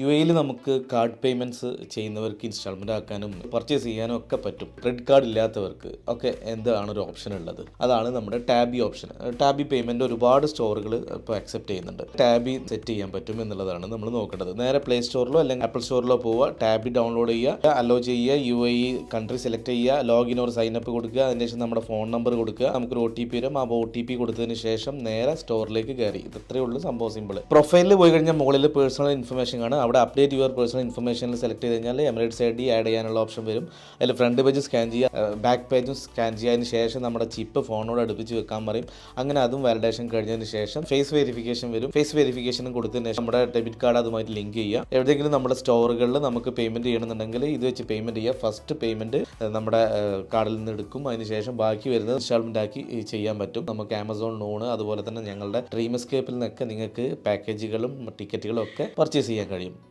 UAE നമുക്ക് card payments ചെയ്യുന്നവർക്ക് instalment ആക്കാനും പർച്ചേസ് ചെയ്യാനും ഒക്കെ പറ്റും. ക്രെഡിറ്റ് കാർഡ് ഇല്ലാത്തവർക്ക് ഒക്കെ എന്താണ് ഒരു ഓപ്ഷൻ ഉള്ളത്? അതാണ് നമ്മുടെ ടാബി ഓപ്ഷൻ. ടാബി പേയ്മെൻറ്റ് ഒരുപാട് സ്റ്റോറുകൾ ഇപ്പോൾ അക്സെപ്റ്റ് ചെയ്യുന്നുണ്ട്. ടാബി സെറ്റ് ചെയ്യാൻ പറ്റും എന്നുള്ളതാണ് നമ്മൾ നോക്കേണ്ടത്. നേരെ പ്ലേ സ്റ്റോറിലോ അല്ലെങ്കിൽ ആപ്പിൾ സ്റ്റോറിലോ പോവുക, ടാബി ഡൗൺലോഡ് ചെയ്യുക, അലോ ചെയ്യുക, UAE കൺട്രി സെലക്ട് ചെയ്യുക, ലോഗിൻ ഓർ സൈൻ അപ്പ് കൊടുക്കുക, അതിനുശേഷം നമ്മുടെ ഫോൺ നമ്പർ കൊടുക്കുക, നമുക്കൊരു OTP വരും. ആ OTP കൊടുത്തതിന് ശേഷം നേരെ സ്റ്റോറിലേക്ക് കയറി. ഇത്രയേ ഉള്ളൂ, സംഭവം സിമ്പിൾ. പ്രൊഫൈലിൽ പോയി കഴിഞ്ഞാൽ മുകളിൽ പേഴ്സണൽ ഇൻഫർമേഷൻ ആണ്. അവിടെ അപ്ഡേറ്റ് യുവർ പേഴ്സണൽ ഇൻഫർമേഷനിൽ സെലക്ട് ചെയ്ത് കഴിഞ്ഞാൽ എമിറേറ്റ്സ് ID ആഡ് ചെയ്യാനുള്ള ഓപ്ഷൻ വരും. അതിൽ ഫ്രണ്ട് പേജ് സ്കാൻ ചെയ്യുക, ബാക്ക് പേജും സ്കാൻ ചെയ്യുന്നതിന് ശേഷം നമ്മുടെ ചിപ്പ് ഫോണോട് അടുപ്പിച്ച് വെക്കാൻ പറയും. അങ്ങനെ അതും വാലിഡേഷൻ കഴിഞ്ഞതിന് ശേഷം ഫേസ് വെരിഫിക്കേഷൻ വരും. ഫേസ് വെരിഫിക്കേഷനും കൊടുത്തതിന് ശേഷം നമ്മുടെ ഡെബിറ്റ് കാർഡ് അതുമായിട്ട് ലിങ്ക് ചെയ്യുക. എവിടെയെങ്കിലും നമ്മുടെ സ്റ്റോറുകളിൽ നമുക്ക് പേയ്മെൻറ്റ് ചെയ്യണമെന്നുണ്ടെങ്കിൽ ഇത് വെച്ച് പേയ്മെൻറ്റ് ചെയ്യുക. ഫസ്റ്റ് പേയ്മെൻറ്റ് നമ്മുടെ കാർഡിൽ നിന്ന് എടുക്കും. അതിന് ശേഷം ബാക്കി വരുന്നത് ഇൻസ്റ്റാൾമെൻ്റ് ആക്കി ചെയ്യാൻ പറ്റും. നമുക്ക് ആമസോൺ ലോണ് അതുപോലെ തന്നെ ഞങ്ങളുടെ ഡ്രീം എസ്കേപ്പിൽ നിന്നൊക്കെ നിങ്ങൾക്ക് പാക്കേജുകളും ടിക്കറ്റുകളും ഒക്കെ പർച്ചേസ് ചെയ്യാൻ കഴിയും.